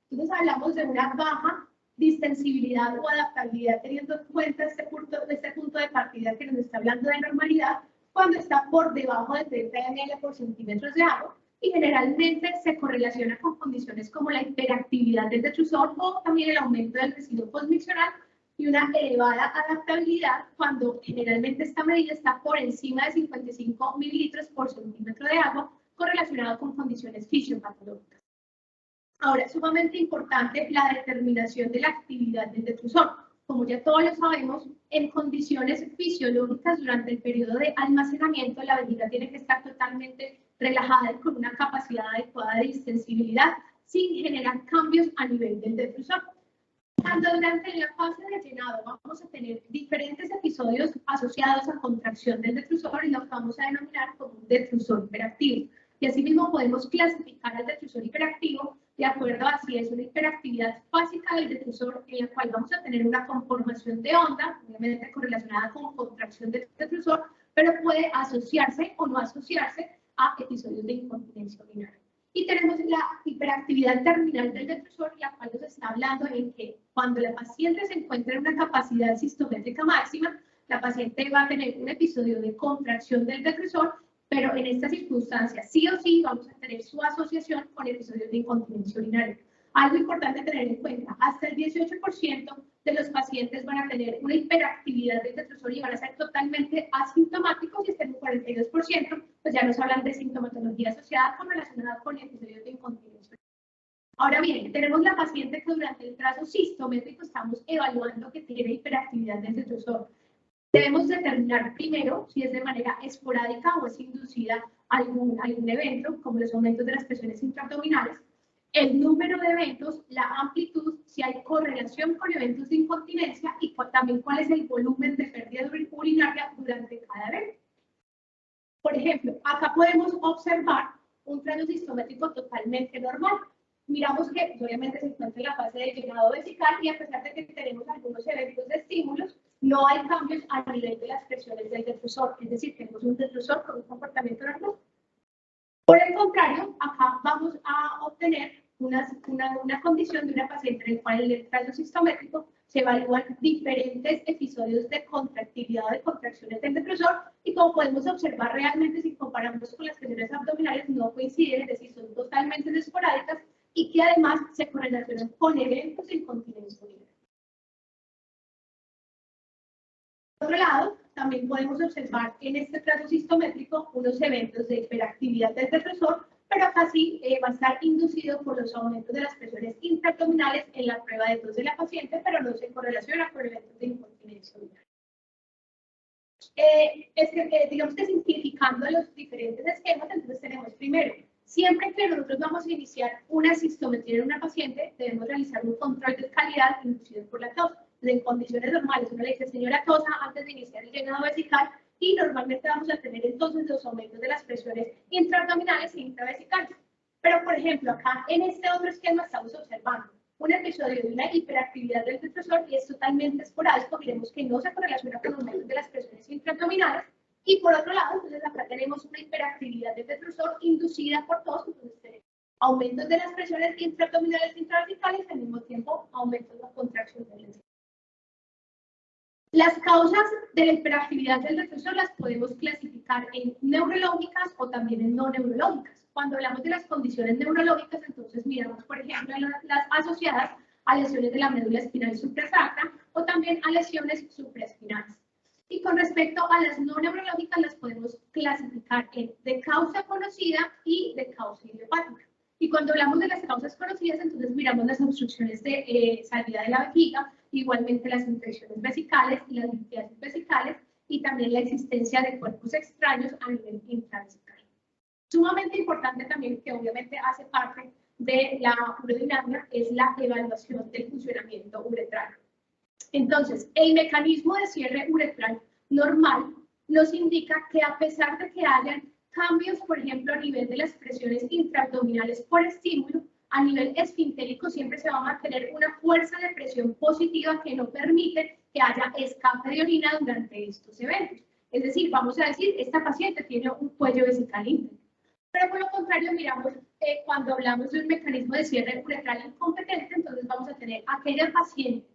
S1: Entonces hablamos de una baja distensibilidad o adaptabilidad teniendo en cuenta este punto de partida que nos está hablando de normalidad cuando está por debajo de 30 ml por centímetros de agua, y generalmente se correlaciona con condiciones como la hiperactividad del detrusor o también el aumento del residuo postmiccional y una elevada adaptabilidad cuando generalmente esta medida está por encima de 55 mililitros por centímetro de agua, correlacionado con condiciones fisiopatológicas. Ahora, es sumamente importante la determinación de la actividad del detrusor. Como ya todos lo sabemos, en condiciones fisiológicas durante el periodo de almacenamiento, la vejiga tiene que estar totalmente relajada y con una capacidad adecuada de distensibilidad sin generar cambios a nivel del detrusor. Cuando durante la fase de llenado vamos a tener diferentes episodios asociados a contracción del detrusor y los vamos a denominar como un detrusor hiperactivo. Y asimismo podemos clasificar al detrusor hiperactivo de acuerdo a si es una hiperactividad básica del detrusor en la cual vamos a tener una conformación de onda, obviamente correlacionada con contracción del detrusor, pero puede asociarse o no asociarse a episodios de incontinencia urinaria. Y tenemos la hiperactividad terminal del detrusor, la cual nos está hablando en que cuando la paciente se encuentra en una capacidad sistométrica máxima, la paciente va a tener un episodio de contracción del detrusor, pero en estas circunstancias sí o sí vamos a tener su asociación con episodios de incontinencia urinaria. Algo importante tener en cuenta, hasta el 18% de los pacientes van a tener una hiperactividad del detrusor y van a ser totalmente asintomáticos, y hasta el 42% pues ya nos hablan de sintomatología asociada relacionada con episodios de incontinencia. Ahora bien, tenemos la paciente que durante el trazo sistométrico estamos evaluando que tiene hiperactividad del detrusor. Debemos determinar primero si es de manera esporádica o es inducida a algún evento, como los aumentos de las presiones intraabdominales, el número de eventos, la amplitud, si hay correlación con eventos de incontinencia y también cuál es el volumen de pérdida urinaria durante cada evento. Por ejemplo, acá podemos observar un trazo sistométrico totalmente normal. Miramos que obviamente se encuentra en la fase de llenado vesical y a pesar de que tenemos algunos eventos de estímulos, no hay cambios a nivel de las presiones del detrusor, es decir, tenemos un detrusor con un comportamiento normal. Por el contrario, acá vamos a obtener una condición de una paciente en la cual en el trazo sistométrico se evalúan diferentes episodios de contractilidad o de contracciones del detrusor y como podemos observar realmente si comparamos con las presiones abdominales no coinciden, es decir, son totalmente esporádicas y que además se correlacionan con eventos de incontinencia urinaria. Por otro lado, también podemos observar en este trazo sistométrico unos eventos de hiperactividad del detrusor, pero acá sí va a estar inducido por los aumentos de las presiones intraabdominales en la prueba de tos de la paciente, pero no se correlaciona con eventos de incontinencia urinaria. Digamos que simplificando los diferentes esquemas, entonces tenemos primero, siempre que nosotros vamos a iniciar una cistometría en una paciente, debemos realizar un control de calidad inducido por la tos. En condiciones normales, uno le dice, señora tosa, antes de iniciar el llenado vesical, y normalmente vamos a tener entonces los aumentos de las presiones intraabdominales e intravesicales. Pero, por ejemplo, acá en este otro esquema estamos observando un episodio de una hiperactividad del detrusor y es totalmente esporádico, miremos que no se correlaciona con aumentos de las presiones intraabdominales. Y por otro lado, entonces acá tenemos una hiperactividad del detrusor inducida por tos, entonces tenemos aumentos de las presiones intraabdominales e intravesicales y al mismo tiempo aumentos de la contracción del detrusor. Las causas de la hiperactividad del detrusor las podemos clasificar en neurológicas o también en no neurológicas. Cuando hablamos de las condiciones neurológicas, entonces miramos, por ejemplo, las asociadas a lesiones de la médula espinal suprasacra o también a lesiones supraespinales. Y con respecto a las no neurológicas, las podemos clasificar en de causa conocida y de causa idiopática. Y cuando hablamos de las causas conocidas, entonces miramos las obstrucciones de salida de la vejiga, igualmente las infecciones vesicales y las litiasis vesicales, y también la existencia de cuerpos extraños a nivel intravesical. Sumamente importante también, que obviamente hace parte de la urodinamia, es la evaluación del funcionamiento uretral. Entonces, el mecanismo de cierre uretral normal nos indica que a pesar de que hayan cambios, por ejemplo, a nivel de las presiones intraabdominales por estímulo, a nivel esfintérico siempre se va a mantener una fuerza de presión positiva que no permite que haya escape de orina durante estos eventos. Es decir, vamos a decir, esta paciente tiene un cuello vesical íntegro. Pero por lo contrario, miramos, cuando hablamos de un mecanismo de cierre uretral incompetente, entonces vamos a tener aquella paciente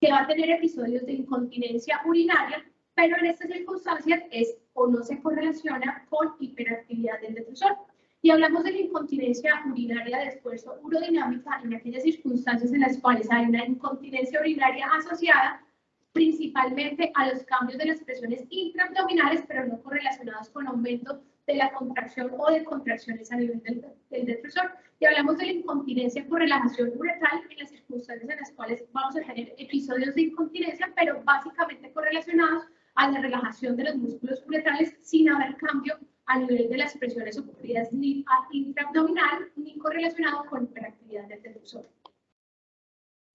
S1: que va a tener episodios de incontinencia urinaria, pero en estas circunstancias es o no se correlaciona con hiperactividad del detrusor. Y hablamos de la incontinencia urinaria de esfuerzo urodinámica en aquellas circunstancias en las cuales hay una incontinencia urinaria asociada principalmente a los cambios de las presiones intraabdominales, pero no correlacionados con aumento de la contracción o de contracciones a nivel del detrusor. Y hablamos de la incontinencia por relajación uretral en las circunstancias en las cuales vamos a tener episodios de incontinencia, pero básicamente correlacionados a la relajación de los músculos uretrales sin haber cambio a nivel de las presiones ocurridas ni intraabdominal ni correlacionado con hiperactividad del detrusor.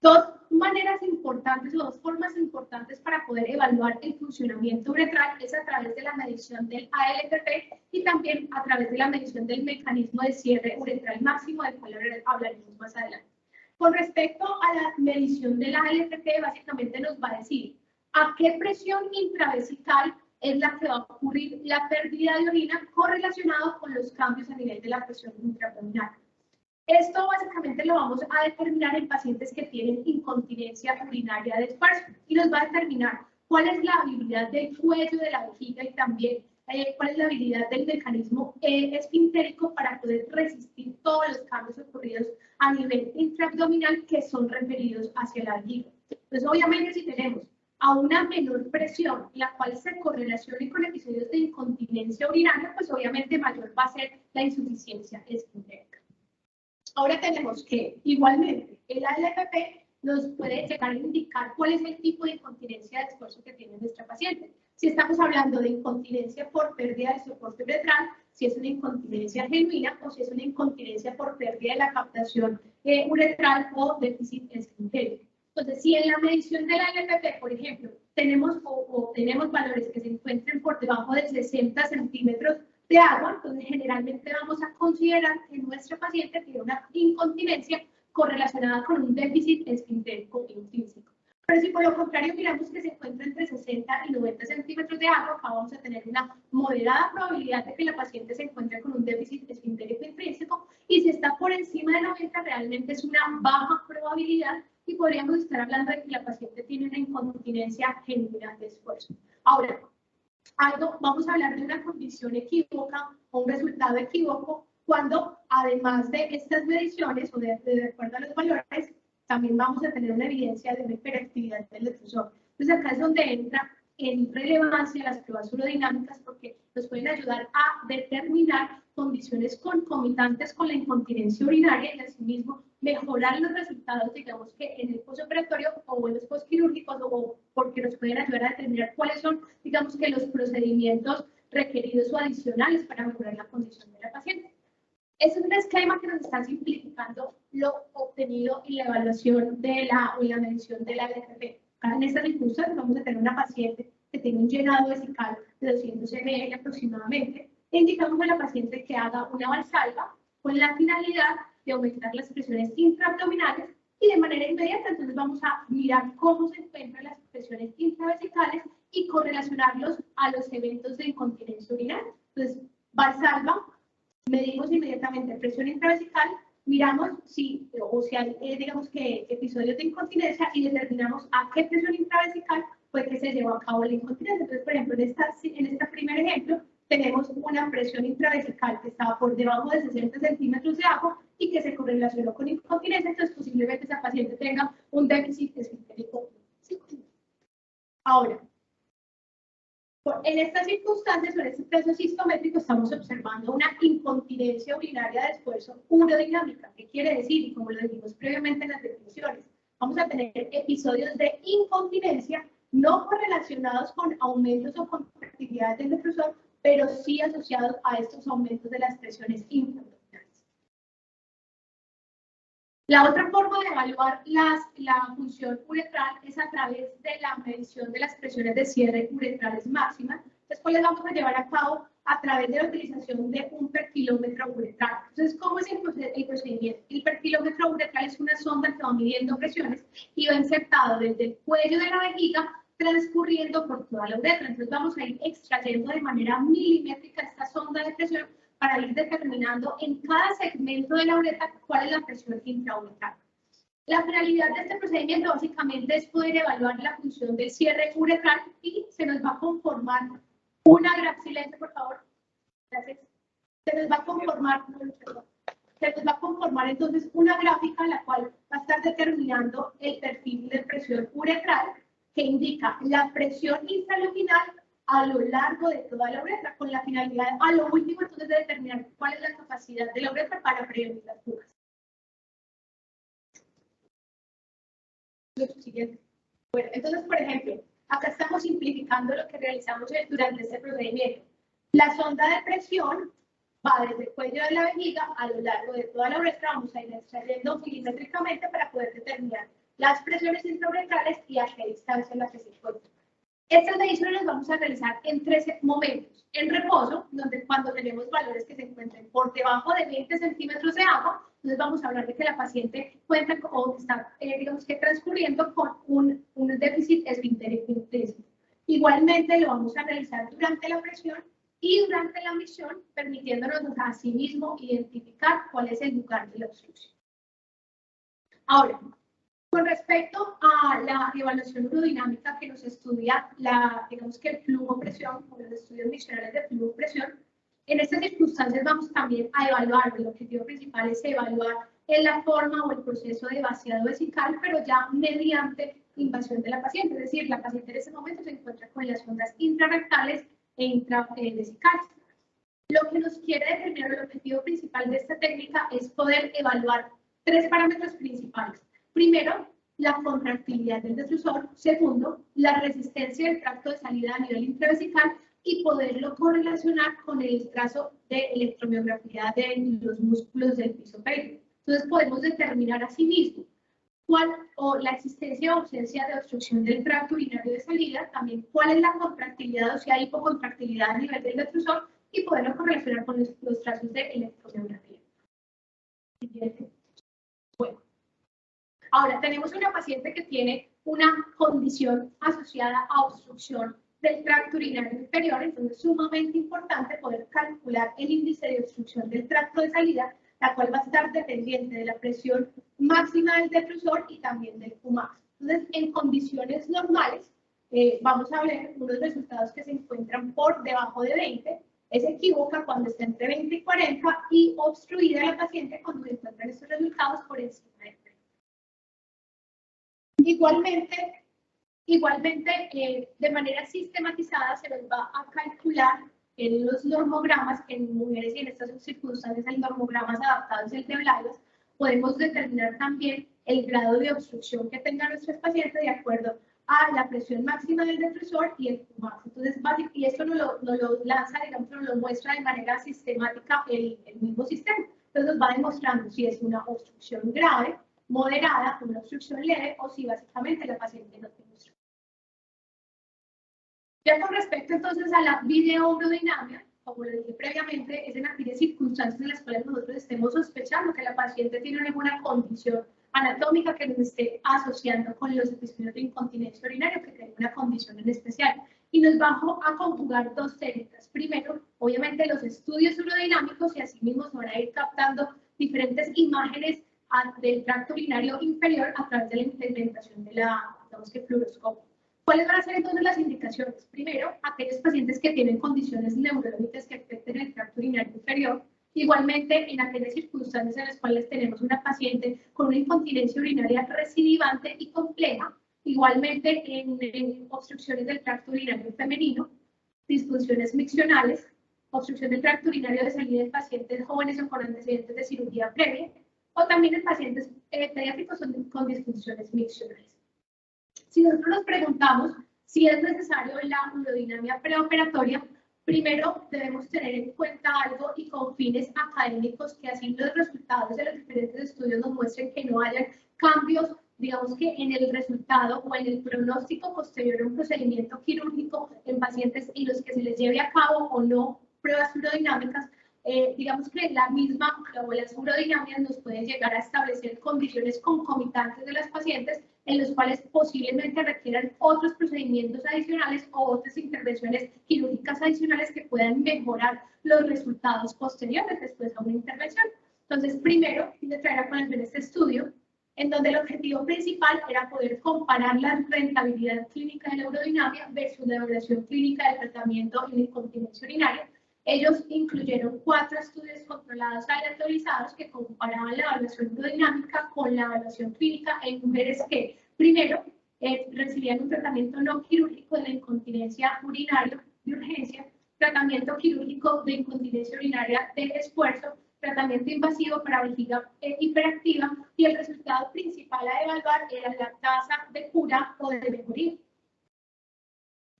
S1: Dos maneras importantes o dos formas importantes para poder evaluar el funcionamiento uretral es a través de la medición del ALPP y también a través de la medición del mecanismo de cierre uretral máximo, del cual hablaremos más adelante. Con respecto a la medición del ALPP, básicamente nos va a decir a qué presión intravesical es la que va a ocurrir la pérdida de orina correlacionado con los cambios a nivel de la presión intraabdominal. Esto básicamente lo vamos a determinar en pacientes que tienen incontinencia urinaria de esfuerzo y nos va a determinar cuál es la habilidad del cuello de la vejiga y también cuál es la habilidad del mecanismo esfintérico para poder resistir todos los cambios ocurridos a nivel intraabdominal que son referidos hacia la vejiga. Entonces, obviamente, si tenemos a una menor presión, la cual se correlacione con episodios de incontinencia urinaria, pues obviamente mayor va a ser la insuficiencia esfintérica. Ahora tenemos que, igualmente, el ALPP nos puede llegar a indicar cuál es el tipo de incontinencia de esfuerzo que tiene nuestra paciente. Si estamos hablando de incontinencia por pérdida de soporte uretral, si es una incontinencia genuina o si es una incontinencia por pérdida de la captación uretral o déficit esfintérico. Entonces, si en la medición del ALPP, por ejemplo, tenemos valores que se encuentren por debajo de 60 centímetros de agua, entonces generalmente vamos a considerar que nuestra paciente tiene una incontinencia correlacionada con un déficit esfintérico intrínseco. Pero si por lo contrario miramos que se encuentra entre 60 y 90 centímetros de agua, acá vamos a tener una moderada probabilidad de que la paciente se encuentre con un déficit esfintérico intrínseco, y si está por encima de 90 realmente es una baja probabilidad y podríamos estar hablando de que la paciente tiene una incontinencia genuina de esfuerzo. Ahora, vamos a hablar de una condición equívoca o un resultado equívoco cuando, además de estas mediciones o de acuerdo a los valores, también vamos a tener una evidencia de una hiperactividad del difusor. Entonces, acá es donde entra en relevancia las pruebas urodinámicas porque nos pueden ayudar a determinar condiciones concomitantes con la incontinencia urinaria y asimismo mejorar los resultados, digamos que en el postoperatorio o en los postquirúrgicos, o porque nos pueden ayudar a determinar cuáles son, digamos que los procedimientos requeridos o adicionales para mejorar la condición de la paciente. Este es un esquema que nos está simplificando lo obtenido en la evaluación de la medición de la ALPP. En estas circunstancias vamos a tener una paciente que tiene un llenado vesical de 200 ml aproximadamente e indicamos a la paciente que haga una valsalva con la finalidad de aumentar las presiones intraabdominales y de manera inmediata entonces vamos a mirar cómo se encuentran las presiones intravesicales y correlacionarlos a los eventos de incontinencia urinaria. Entonces, valsalva, medimos inmediatamente presión intravesical, miramos si hay, digamos que episodios de incontinencia y determinamos a qué presión intravesical fue que se llevó a cabo la incontinencia. Entonces, por ejemplo, en este primer ejemplo, tenemos una presión intravesical que estaba por debajo de 60 centímetros de agua y que se correlacionó con incontinencia, entonces posiblemente esa paciente tenga un déficit esfintérico. Ahora, en estas circunstancias, o en este proceso histométrico, estamos observando una incontinencia urinaria de esfuerzo urodinámica. ¿Qué quiere decir? Y como lo dijimos previamente en las definiciones, vamos a tener episodios de incontinencia no correlacionados con aumentos o contractilidades del difusor, pero sí asociados a estos aumentos de las presiones intraabdominales. La otra forma de evaluar la función uretral es a través de la medición de las presiones de cierre uretrales máximas. Después las vamos a llevar a cabo a través de la utilización de un perkilómetro uretral. Entonces, ¿cómo es el procedimiento? El perkilómetro uretral es una sonda que va midiendo presiones y va insertado desde el cuello de la vejiga transcurriendo por toda la uretra. Entonces vamos a ir extrayendo de manera milimétrica esta sonda de presión para ir determinando en cada segmento de la uretra cuál es la presión intrauretral. La finalidad de este procedimiento básicamente es poder evaluar la función del cierre uretral y se nos va a conformar una gráfica. Silencio, por favor. Gracias. Se nos va a conformar entonces una gráfica la cual va a estar determinando el perfil de presión uretral que indica la presión intraluminal a lo largo de toda la uretra, con la finalidad, a lo último, entonces, de determinar cuál es la capacidad de la uretra para prevenir las fugas. Bueno, entonces, por ejemplo, acá estamos simplificando lo que realizamos durante este procedimiento. La sonda de presión va desde el cuello de la vejiga a lo largo de toda la uretra, vamos a ir extrayendo milimétricamente para poder determinar las presiones intrauretrales y a qué distancia en la que se encuentran. Estas mediciones las vamos a realizar en 13 momentos. En reposo, donde cuando tenemos valores que se encuentren por debajo de 20 centímetros de agua, entonces vamos a hablar de que la paciente cuenta o está, digamos que transcurriendo con un déficit esfintérico implícito. Igualmente lo vamos a realizar durante la presión y durante la misión, permitiéndonos a sí mismo identificar cuál es el lugar de la obstrucción. Ahora, con respecto a la evaluación urodinámica que nos estudia, digamos que el flujo-presión, o los estudios misionales de flujo-presión, en estas circunstancias vamos también a evaluar, el objetivo principal es evaluar en la forma o el proceso de vaciado vesical, pero ya mediante invasión de la paciente, es decir, la paciente en ese momento se encuentra con las ondas intrarrectales e intravesicales. Lo que nos quiere determinar el objetivo principal de esta técnica es poder evaluar 3 parámetros principales. Primero, la contractilidad del detrusor. Segundo, la resistencia del tracto de salida a nivel intravesical y poderlo correlacionar con el trazo de electromiografía de los músculos del piso pélvico. Entonces podemos determinar asimismo cuál o la existencia o ausencia de obstrucción del tracto urinario de salida, también cuál es la contractilidad o si hay hipocontractilidad a nivel del detrusor y poderlo correlacionar con los trazos de electromiografía. Siguiente. Bueno. Ahora, tenemos una paciente que tiene una condición asociada a obstrucción del tracto urinario inferior, entonces es sumamente importante poder calcular el índice de obstrucción del tracto de salida, la cual va a estar dependiente de la presión máxima del detrusor y también del Qmax. Entonces, en condiciones normales, vamos a ver unos resultados que se encuentran por debajo de 20, es equívoca cuando está entre 20 y 40 y obstruida la paciente cuando se encuentran estos resultados por encima de 30. Igualmente, de manera sistematizada se nos va a calcular en los normogramas, en mujeres y en estas circunstancias, en normogramas adaptados el de Blayos, podemos determinar también el grado de obstrucción que tengan nuestros pacientes de acuerdo a la presión máxima del detrusor y el Qmax. Entonces, y esto nos lo lanza, digamos, nos lo muestra de manera sistemática el mismo sistema. Entonces, nos va demostrando si es una obstrucción grave, moderada, una obstrucción leve, o si básicamente la paciente no tiene obstrucción. Ya con respecto entonces a la videourodinamia, como lo dije previamente, es en aquellas circunstancias en las cuales nosotros estemos sospechando que la paciente tiene alguna condición anatómica que nos esté asociando con los episodios de incontinencia urinaria, que tenga una condición en especial. Y nos vamos a conjugar 2 técnicas. Primero, obviamente, los estudios urodinámicos y asimismo se van a ir captando diferentes imágenes del tracto urinario inferior a través de la implementación de la, digamos que, fluoroscopio. ¿Cuáles van a ser entonces las indicaciones? Primero, aquellos pacientes que tienen condiciones neurológicas que afecten el tracto urinario inferior. Igualmente, en aquellas circunstancias en las cuales tenemos una paciente con una incontinencia urinaria recidivante y compleja. Igualmente, en obstrucciones del tracto urinario femenino, disfunciones miccionales, obstrucción del tracto urinario de salida en pacientes jóvenes o con antecedentes de cirugía previa, o también en pacientes pediátricos con disfunciones miccionales. Si nosotros nos preguntamos si es necesario la urodinamia preoperatoria, primero debemos tener en cuenta algo y con fines académicos que así los resultados de los diferentes estudios nos muestren que no haya cambios, digamos que en el resultado o en el pronóstico posterior a un procedimiento quirúrgico en pacientes en los que se les lleve a cabo o no pruebas urodinámicas. Digamos que la misma o las urodinamias nos pueden llegar a establecer condiciones concomitantes de las pacientes en los cuales posiblemente requieran otros procedimientos adicionales o otras intervenciones quirúrgicas adicionales que puedan mejorar los resultados posteriores después de una intervención. Entonces, primero, le traerá a colación este estudio, en donde el objetivo principal era poder comparar la rentabilidad clínica de la urodinamia versus la evaluación clínica del tratamiento en incontinencia urinaria. Ellos incluyeron 4 estudios controlados aleatorizados que comparaban la evaluación urodinámica con la evaluación clínica en mujeres que, primero, recibían un tratamiento no quirúrgico de la incontinencia urinaria de urgencia, tratamiento quirúrgico de incontinencia urinaria de esfuerzo, tratamiento invasivo para vejiga hiperactiva, y el resultado principal a evaluar era la tasa de cura o de mejoría.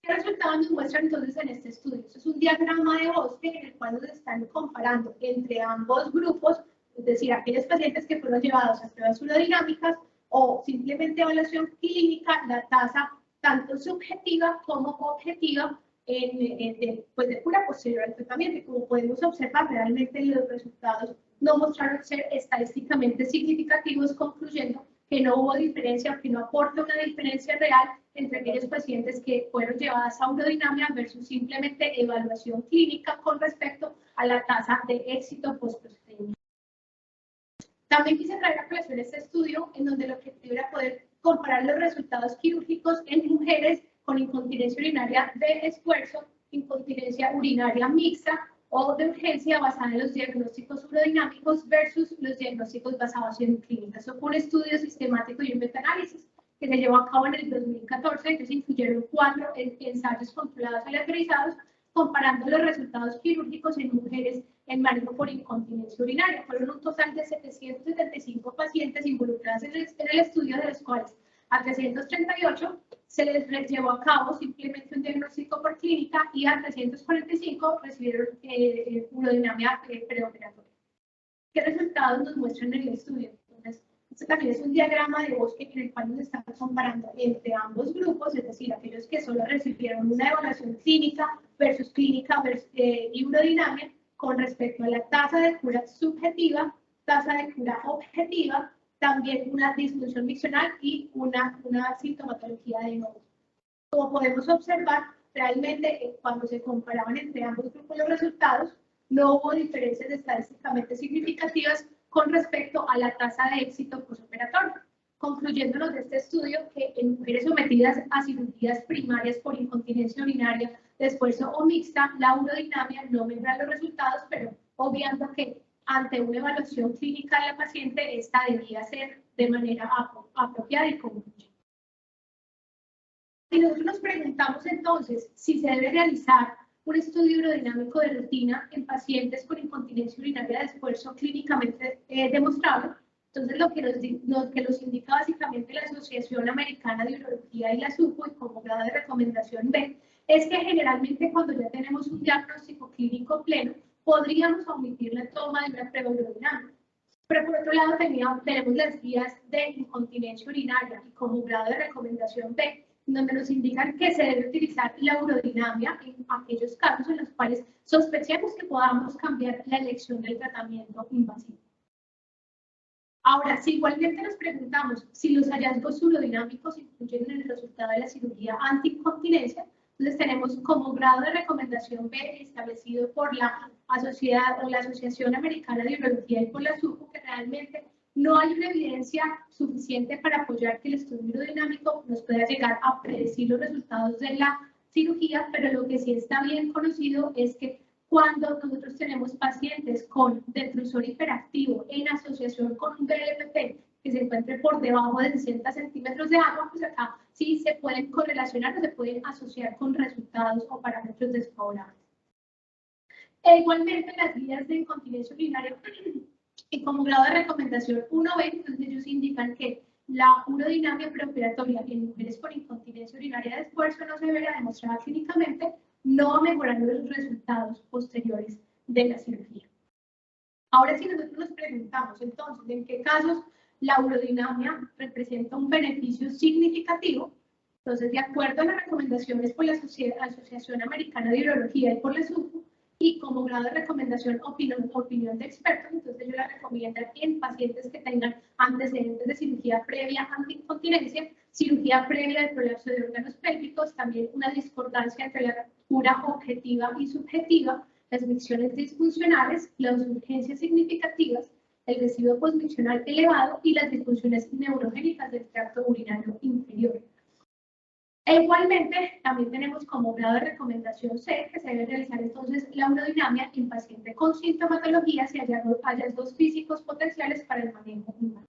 S1: ¿Qué resultados nos muestran entonces en este estudio? Esto es un diagrama de bosque en el cual nos están comparando entre ambos grupos, es decir, aquellos pacientes que fueron llevados a pruebas urodinámicas o simplemente evaluación clínica, la tasa tanto subjetiva como objetiva pues de cura posterior al tratamiento. Y como podemos observar, realmente los resultados no mostraron ser estadísticamente significativos, concluyendo que no hubo diferencia, que no aporta una diferencia real entre aquellos pacientes que fueron llevadas a urodinamia versus simplemente evaluación clínica con respecto a la tasa de éxito postprocedimiento. También quise traer a colación este estudio en donde el objetivo era poder comparar los resultados quirúrgicos en mujeres con incontinencia urinaria de esfuerzo, incontinencia urinaria mixta o de urgencia basada en los diagnósticos urodinámicos versus los diagnósticos basados en clínica. Eso fue un estudio sistemático y un metaanálisis que se llevó a cabo en el 2014, entonces incluyeron 4 ensayos controlados aleatorizados comparando los resultados quirúrgicos en mujeres en manejo por incontinencia urinaria. Fueron un total de 775 pacientes involucrados en el estudio, de los cuales a 338 se les llevó a cabo simplemente un diagnóstico por clínica y a 345 recibieron urodinamia preoperatoria. ¿Qué resultados nos muestran en el estudio? Entonces, este también es un diagrama de bosque en el cual nos estamos comparando entre ambos grupos, es decir, aquellos que solo recibieron una evaluación clínica versus y urodinamia con respecto a la tasa de cura subjetiva, tasa de cura objetiva, también una disfunción miccional y una sintomatología de nodo. Como podemos observar, realmente cuando se comparaban entre ambos grupos los resultados, no hubo diferencias estadísticamente significativas con respecto a la tasa de éxito postoperatorio, concluyéndonos de este estudio que en mujeres sometidas a cirugías primarias por incontinencia urinaria de esfuerzo o mixta, la urodinamia no mejora los resultados, pero obviando que ante una evaluación clínica de la paciente, esta debía ser de manera apropiada y concluyente. Y nosotros nos preguntamos entonces si se debe realizar un estudio urodinámico de rutina en pacientes con incontinencia urinaria de esfuerzo clínicamente demostrable. Entonces, lo que nos indica básicamente la Asociación Americana de Urología y la SUPO, y como grado de recomendación B, es que generalmente cuando ya tenemos un diagnóstico clínico pleno, podríamos omitir la toma de una prueba urodinámica. Pero por otro lado, tenemos las guías de incontinencia urinaria y como grado de recomendación B, donde nos indican que se debe utilizar la urodinamia en aquellos casos en los cuales sospechemos que podamos cambiar la elección del tratamiento invasivo. Ahora, si igualmente nos preguntamos si los hallazgos urodinamics influyen en el resultado de la cirugía antiincontinencia, entonces tenemos como grado de recomendación B establecido por la Asociación Americana de Urología y por la SUPO, que realmente no hay una evidencia suficiente para apoyar que el estudio urodinámico nos pueda llegar a predecir los resultados de la cirugía, pero lo que sí está bien conocido es que cuando nosotros tenemos pacientes con detrusor hiperactivo en asociación con un BLPP que se encuentre por debajo de 60 centímetros de agua, pues acá sí se pueden correlacionar o se pueden asociar con resultados o parámetros desfavorables. E igualmente las guías de incontinencia urinaria y como grado de recomendación 1B, entonces ellos indican que la urodinamia preoperatoria en mujeres con incontinencia urinaria de esfuerzo no se verá demostrada clínicamente, no mejorando los resultados posteriores de la cirugía. Ahora, si nosotros nos preguntamos entonces en qué casos la urodinamia representa un beneficio significativo, entonces de acuerdo a las recomendaciones por la Asociación Americana de Urología y por la SUPO, y como grado de recomendación opinión de expertos, entonces yo la recomiendo en pacientes que tengan antecedentes de cirugía previa antiincontinencia, cirugía previa de prolapso de órganos pélvicos, también una discordancia entre la cura objetiva y subjetiva, las micciones disfuncionales, las urgencias significativas, el residuo postmiccional elevado y las disfunciones neurogénicas del tracto urinario inferior. E igualmente, también tenemos como grado de recomendación C que se debe realizar entonces la urodinamia en paciente con sintomatologías y hallazgos físicos potenciales para el manejo humano.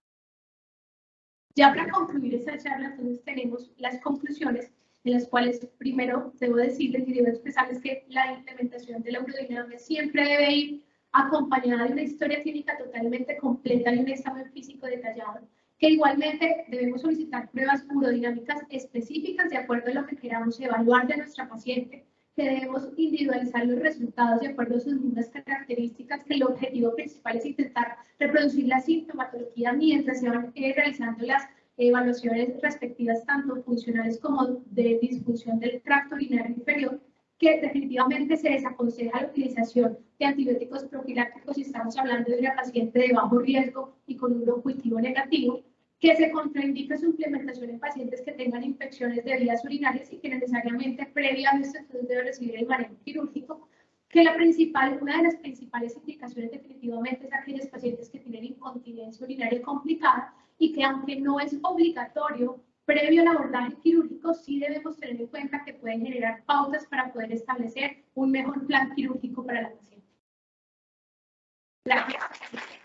S1: Ya para concluir esta charla, entonces tenemos las conclusiones en las cuales primero debo decirles y debo expresarles que la implementación de la urodinamia siempre debe ir acompañada de una historia clínica totalmente completa y un examen físico detallado, que igualmente debemos solicitar pruebas urodinámicas específicas de acuerdo a lo que queramos evaluar de nuestra paciente, que debemos individualizar los resultados de acuerdo a sus mismas características, que el objetivo principal es intentar reproducir la sintomatología mientras se van realizando evaluaciones respectivas tanto funcionales como de disfunción del tracto urinario inferior, que definitivamente se desaconseja la utilización de antibióticos profilácticos si estamos hablando de una paciente de bajo riesgo y con un cultivo negativo, que se contraindica su implementación en pacientes que tengan infecciones de vías urinarias y que necesariamente previa a esto debe recibir el manejo quirúrgico, que una de las principales indicaciones definitivamente es aquellos pacientes que tienen incontinencia urinaria complicada y que aunque no es obligatorio previo al abordaje quirúrgico, sí debemos tener en cuenta que pueden generar pautas para poder establecer un mejor plan quirúrgico para la paciente. Gracias.